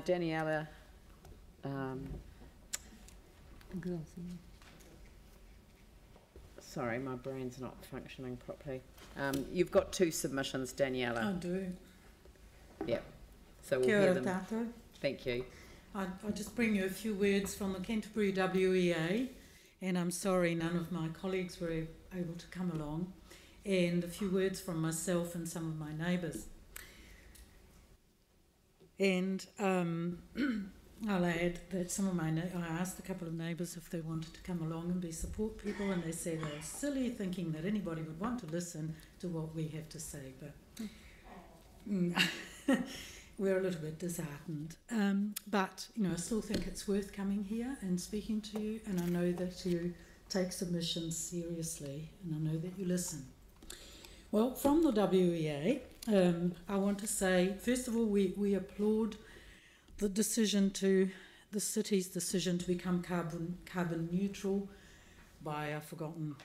Daniela, sorry, my brain's not functioning properly. You've got 2 submissions, Daniela. I do. Yep. So we'll Kia hear ora them. tātou. Thank you. I'll just bring you a few words from the Canterbury WEA, and I'm sorry none of my colleagues were able to come along, and a few words from myself and some of my neighbours. And I'll add that some of I asked a couple of neighbours if they wanted to come along and be support people, and they said they're silly thinking that anybody would want to listen to what we have to say, but we're a little bit disheartened. But, you know, I still think it's worth coming here and speaking to you, and I know that you take submissions seriously, and I know that you listen. Well, from the WEA, I want to say, first of all, we applaud the city's decision to become carbon neutral by, I've forgotten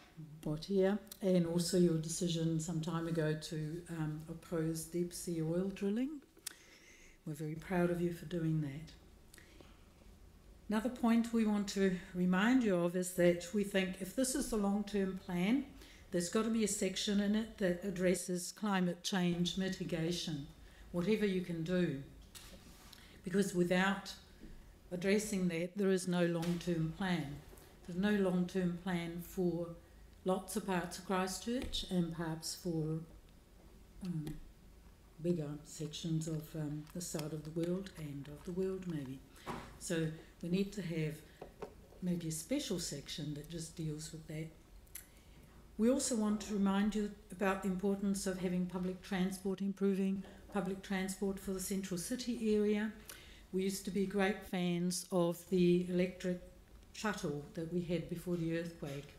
what year, and also your decision some time ago to oppose deep sea oil drilling. We're very proud of you for doing that. Another point we want to remind you of is that we think if this is the long-term plan, there's got to be a section in it that addresses climate change mitigation, whatever you can do. Because without addressing that, there is no long-term plan. There's no long-term plan for lots of parts of Christchurch and perhaps for bigger sections of the side of the world and of the world maybe. So we need to have maybe a special section that just deals with that. We also want to remind you about the importance of having public transport, improving public transport for the central city area. We used to be great fans of the electric shuttle that we had before the earthquake.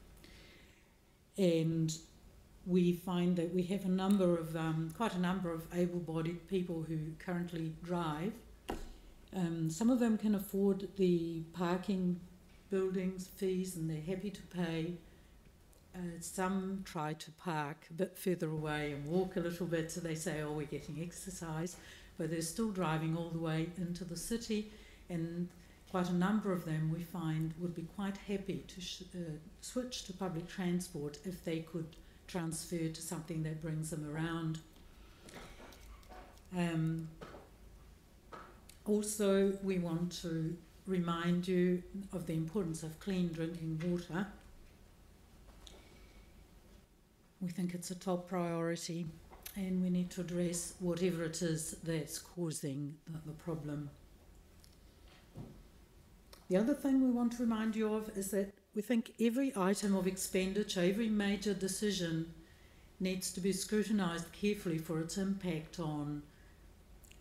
And we find that we have quite a number of able-bodied people who currently drive. Some of them can afford the parking buildings fees and they're happy to pay. Some try to park a bit further away and walk a little bit, so they say, oh, we're getting exercise, but they're still driving all the way into the city, and quite a number of them we find would be quite happy to switch to public transport if they could transfer to something that brings them around. Also, we want to remind you of the importance of clean drinking water. We think it's a top priority and we need to address whatever it is that's causing the problem. The other thing we want to remind you of is that we think every item of expenditure, every major decision needs to be scrutinised carefully for its impact on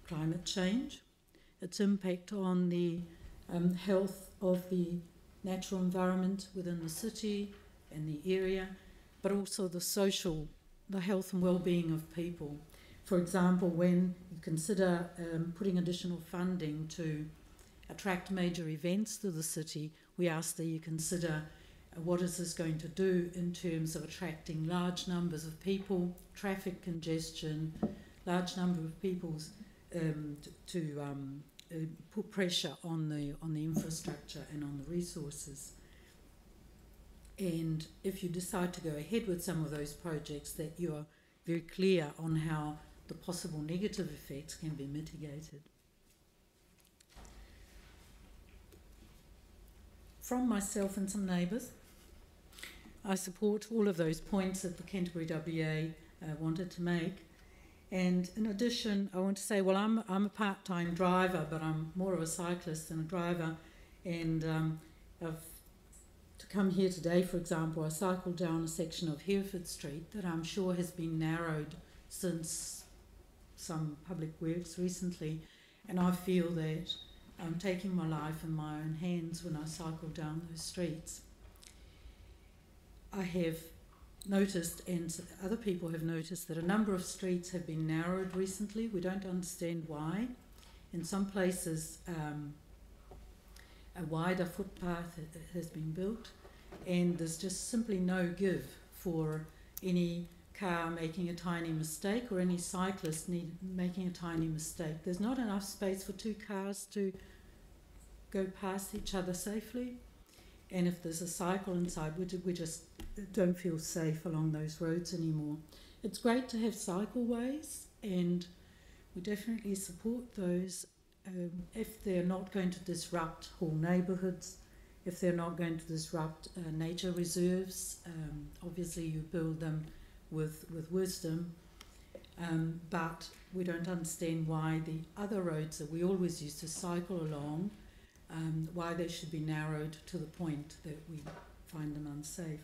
climate change, its impact on the health of the natural environment within the city and the area, but also the health and well-being of people. For example, when you consider putting additional funding to attract major events to the city, we ask that you consider what is this going to do in terms of attracting large numbers of people, traffic congestion, large number of people to put pressure on the infrastructure and on the resources. And if you decide to go ahead with some of those projects, that you're very clear on how the possible negative effects can be mitigated. From myself and some neighbours, I support all of those points that the Canterbury WA wanted to make. And in addition, I want to say, well, I'm a part-time driver, but I'm more of a cyclist than a driver. And to come here today, for example, I cycled down a section of Hereford Street that I'm sure has been narrowed since some public works recently. And I feel that I'm taking my life in my own hands when I cycle down those streets. I have noticed, and other people have noticed, that a number of streets have been narrowed recently. We don't understand why. In some places, a wider footpath has been built, and there's just simply no give for any car making a tiny mistake or any cyclist making a tiny mistake. There's not enough space for two cars to go past each other safely. And if there's a cycle inside, we just don't feel safe along those roads anymore. It's great to have cycleways, and we definitely support those if they're not going to disrupt whole neighbourhoods, if they're not going to disrupt nature reserves. Obviously you build them with wisdom, but we don't understand why the other roads that we always used to cycle along, why they should be narrowed to the point that we find them unsafe.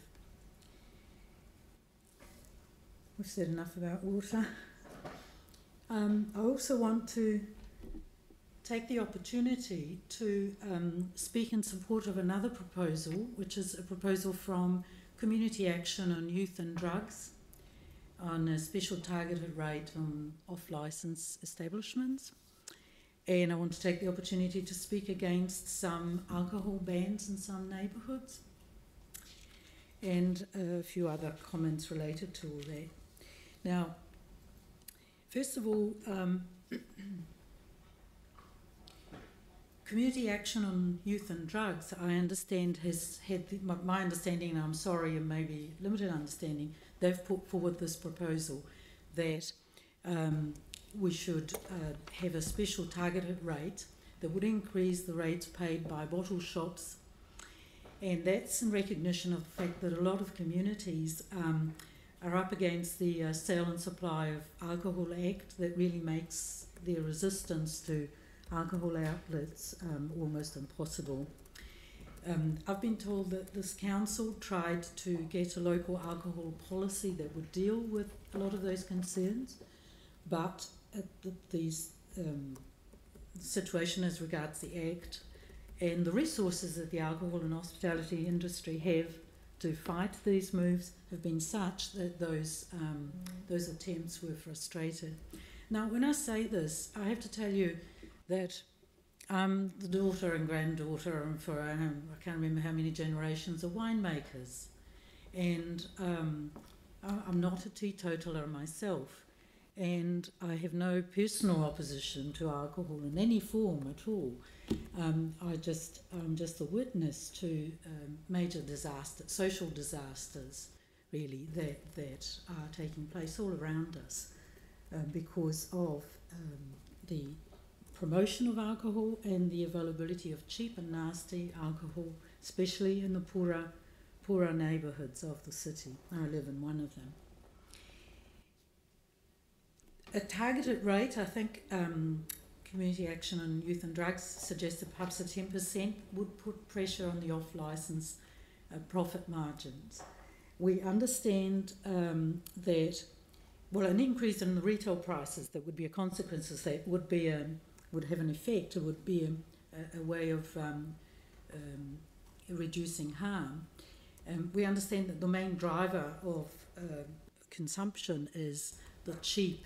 We've said enough about water. I also want to take the opportunity to speak in support of another proposal, which is a proposal from Community Action on Youth and Drugs on a special targeted rate on off-licence establishments. And I want to take the opportunity to speak against some alcohol bans in some neighbourhoods and a few other comments related to all that. Now, first of all, Community Action on Youth and Drugs, I understand, has had, my understanding, and I'm sorry, and maybe limited understanding, they've put forward this proposal that we should have a special targeted rate that would increase the rates paid by bottle shops. And that's in recognition of the fact that a lot of communities are up against the Sale and Supply of Alcohol Act that really makes their resistance to alcohol outlets almost impossible. I've been told that this council tried to get a local alcohol policy that would deal with a lot of those concerns, but the situation as regards the Act and the resources that the alcohol and hospitality industry have to fight these moves have been such that those attempts were frustrated. Now, when I say this, I have to tell you that I'm the daughter and granddaughter, and for I can't remember how many generations of winemakers, and I'm not a teetotaler myself, and I have no personal opposition to alcohol in any form at all. I'm just a witness to major disasters, social disasters, really, that are taking place all around us because of the promotion of alcohol and the availability of cheap and nasty alcohol, especially in the poorer neighbourhoods of the city. I live in one of them. A targeted rate, I think Community Action on Youth and Drugs suggested perhaps a 10% would put pressure on the off-licence profit margins. We understand that, well, an increase in the retail prices that would be a consequence of that would be would have an effect. It would be a way of reducing harm. We understand that the main driver of consumption is the cheap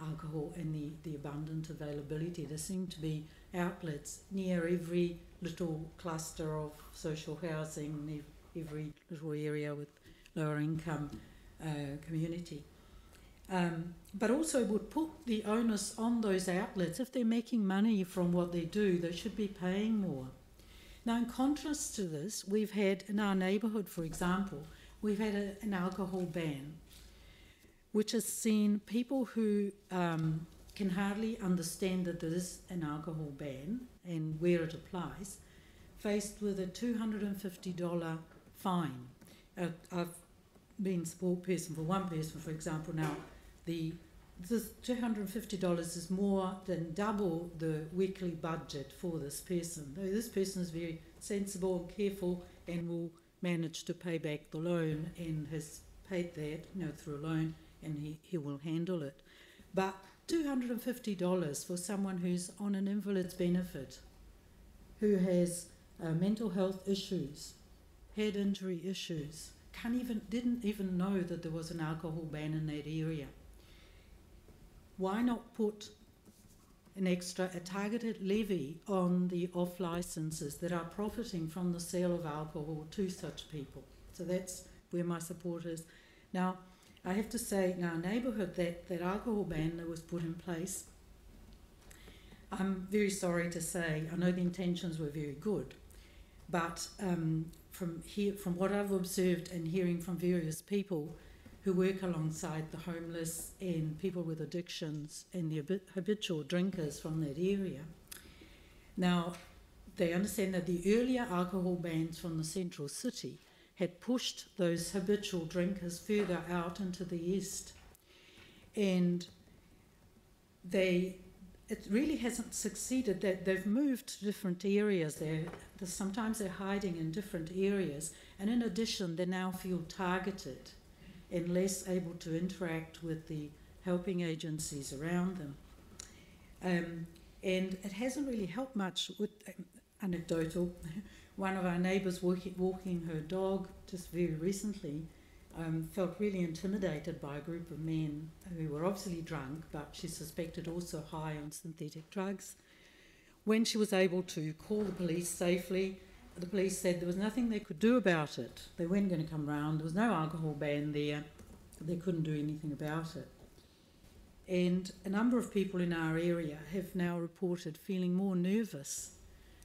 alcohol and the abundant availability. There seem to be outlets near every little cluster of social housing, every little area with lower income community. But also it would put the onus on those outlets. If they're making money from what they do, they should be paying more. Now, in contrast to this, we've had, in our neighbourhood, for example, we've had an alcohol ban, which has seen people who can hardly understand that there is an alcohol ban and where it applies, faced with a $250 fine. I've been support person for one person, for example. Now, the $250 is more than double the weekly budget for this person. This person is very sensible and careful and will manage to pay back the loan and has paid that, through a loan, and he will handle it. But $250 for someone who's on an invalid's benefit, who has mental health issues, head injury issues, didn't even know that there was an alcohol ban in that area. Why not put a targeted levy on the off-licences that are profiting from the sale of alcohol to such people? So that's where my support is. Now, I have to say, in our neighbourhood, that alcohol ban that was put in place, I'm very sorry to say, I know the intentions were very good, but from what I've observed and hearing from various people who work alongside the homeless and people with addictions and the habitual drinkers from that area, now they understand that the earlier alcohol bans from the central city had pushed those habitual drinkers further out into the east, and it really hasn't succeeded. That they've moved to different areas. Sometimes they're hiding in different areas, and in addition, they now feel targeted and less able to interact with the helping agencies around them. And it hasn't really helped much. With anecdotal, one of our neighbours walking her dog just very recently felt really intimidated by a group of men who were obviously drunk, but she suspected also high on synthetic drugs. When she was able to call the police safely, the police said there was nothing they could do about it. They weren't going to come round. There was no alcohol ban there. They couldn't do anything about it. And a number of people in our area have now reported feeling more nervous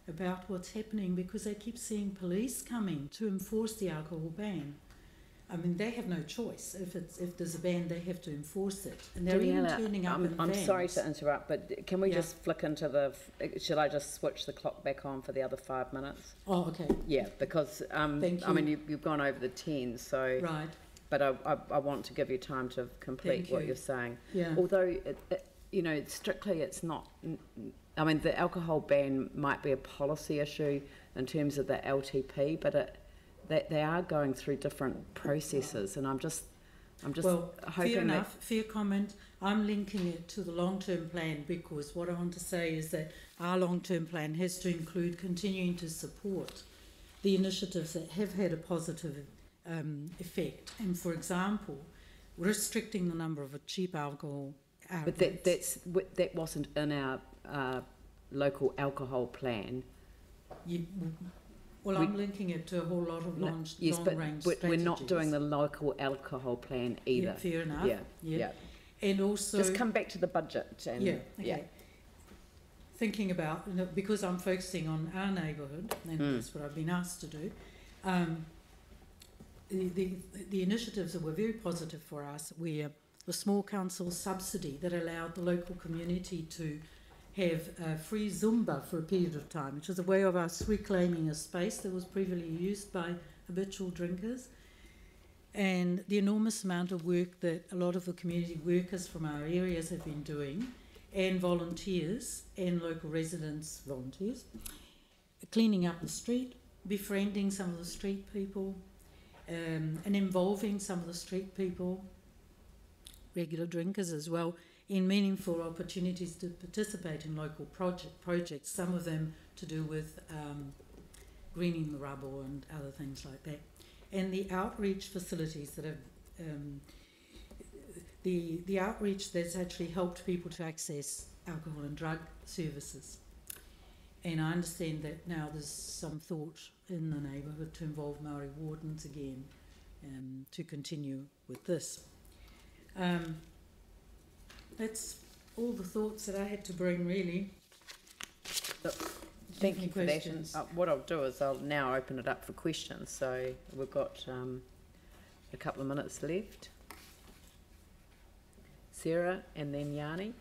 about what's happening because they keep seeing police coming to enforce the alcohol ban. I mean, they have no choice. If there's a ban, they have to enforce it. And they're even turning up in vans. I'm sorry to interrupt, but can we just flick into should I just switch the clock back on for the other 5 minutes? Oh, okay. Yeah, because, I mean, you've gone over the 10, so... Right. But I want to give you time to complete what you're saying. Yeah. Although, strictly it's not... I mean, the alcohol ban might be a policy issue in terms of the LTP, but they are going through different processes, and I'm just well, hoping fair enough, fair comment. I'm linking it to the long-term plan because what I want to say is that our long-term plan has to include continuing to support the initiatives that have had a positive effect, and for example, restricting the number of cheap alcohol outlets. But that wasn't in our local alcohol plan. I'm linking it to a whole lot of long-range but we're not doing the local alcohol plan either. Yeah, fair enough. Yeah. And also... Just come back to the budget. And, Thinking about, because I'm focusing on our neighbourhood, and that's what I've been asked to do, the initiatives that were very positive for us were the small council subsidy that allowed the local community to have free Zumba for a period of time, which was a way of us reclaiming a space that was previously used by habitual drinkers, and the enormous amount of work that a lot of the community workers from our areas have been doing, and volunteers and local residents volunteers, cleaning up the street, befriending some of the street people, and involving some of the street people, regular drinkers as well, in meaningful opportunities to participate in local projects, some of them to do with greening the rubble and other things like that. And the outreach facilities that have, the outreach that's actually helped people to access alcohol and drug services. And I understand that now there's some thought in the neighbourhood to involve Maori wardens again to continue with this. That's all the thoughts that I had to bring, really. Thank you for that. What I'll do is I'll now open it up for questions. So we've got a couple of minutes left. Sarah and then Yanni.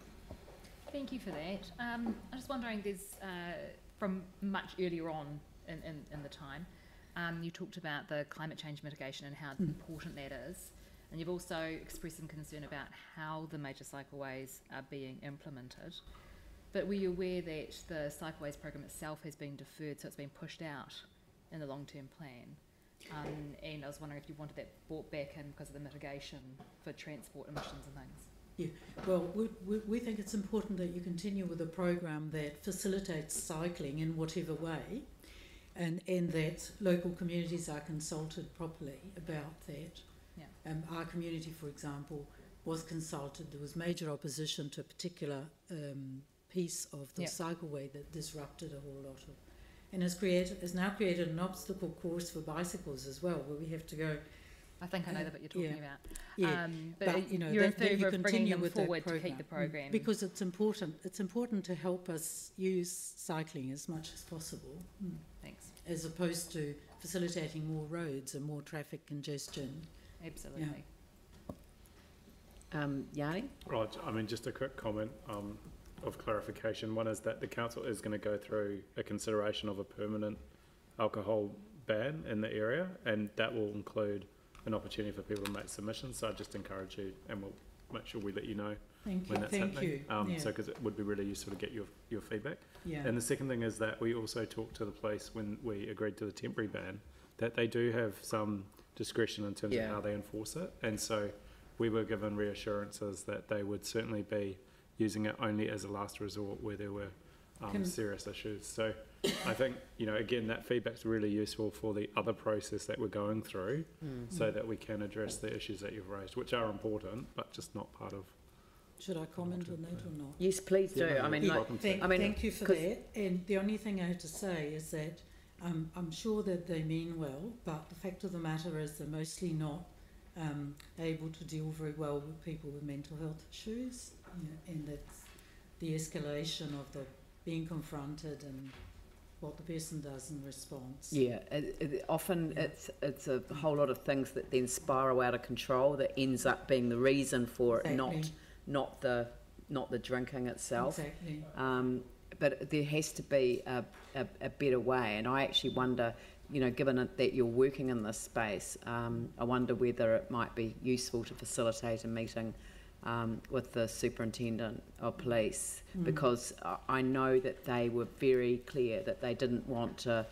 Thank you for that. I'm just wondering, there's from much earlier on in the time, you talked about the climate change mitigation and how important that is. And you've also expressed some concern about how the major cycleways are being implemented. But were you aware that the cycleways program itself has been deferred, so it's been pushed out in the long-term plan? And I was wondering if you wanted that brought back in because of the mitigation for transport emissions and things. Yeah, well, we think it's important that you continue with a program that facilitates cycling in whatever way, and that local communities are consulted properly about that. Yeah. Our community, for example, was consulted. There was major opposition to a particular piece of the cycleway that disrupted a whole lot of, and has now created an obstacle course for bicycles as well, where we have to go I think I know what you're talking about. Yeah, But you know, you're in that you favour of bringing continue them with that forward to keep the program. because it's important. It's important to help us use cycling as much as possible. Thanks. As opposed to facilitating more roads and more traffic congestion. Absolutely. Yanni? Right, I mean, just a quick comment of clarification. One is that the council is going to go through a consideration of a permanent alcohol ban in the area, and that will include an opportunity for people to make submissions. So I just encourage you, and we'll make sure we let you know when that's happening. So because it would be really useful to get your feedback. Yeah. And the second thing is that we also talked to the police when we agreed to the temporary ban that they do have some discretion in terms of how they enforce it, and so we were given reassurances that they would certainly be using it only as a last resort where there were serious issues. So I think, you know, again, that feedback's really useful for the other process that we're going through so that we can address the issues that you've raised, which are important, but just not part of... Should I comment on that or not? Yes, please do. Yeah, I mean, Thank you for that. And the only thing I have to say is that I'm sure that they mean well, but the fact of the matter is they're mostly not able to deal very well with people with mental health issues, and that's the escalation of the being confronted and what the person does in response. Yeah, often it's a whole lot of things that then spiral out of control that ends up being the reason for it, not the drinking itself. Exactly. But there has to be a better way, and I actually wonder, you know, given that you're working in this space, I wonder whether it might be useful to facilitate a meeting with the superintendent of police, because I know that they were very clear that they don't want to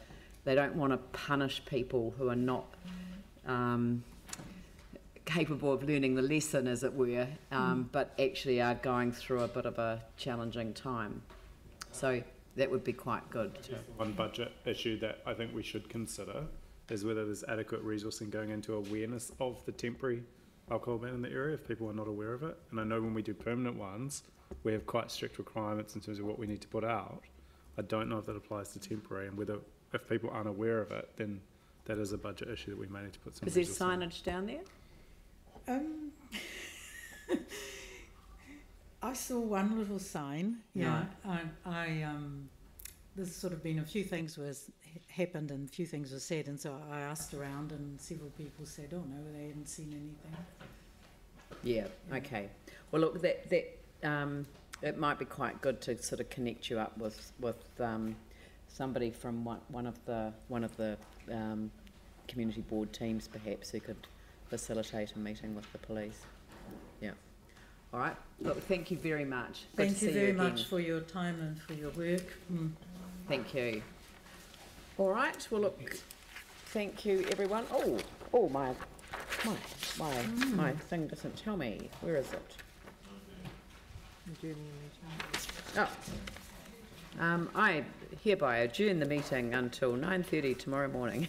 punish people who are not capable of learning the lesson, as it were, but actually are going through a bit of a challenging time. So that would be quite good. One budget issue that I think we should consider is whether there's adequate resourcing going into awareness of the temporary alcohol ban in the area if people are not aware of it. And I know when we do permanent ones, we have quite strict requirements in terms of what we need to put out. I don't know if that applies to temporary, and whether if people aren't aware of it, then that is a budget issue that we may need to put some resources. Is there signage down there? I saw one little sign. Yeah, there's sort of been a few things was happened and a few things were said, and so I asked around, and several people said, "Oh no, they hadn't seen anything." Yeah. Okay. Well, look, that it might be quite good to sort of connect you up with somebody from one of the community board teams, perhaps, who could facilitate a meeting with the police. Yeah. All right. Look, thank you very much. Thank you very much for your time and for your work. Thank you. All right. Well, look, thank you, everyone. Oh, my thing doesn't tell me. Where is it? Oh. I hereby adjourn the meeting until 9:30 tomorrow morning.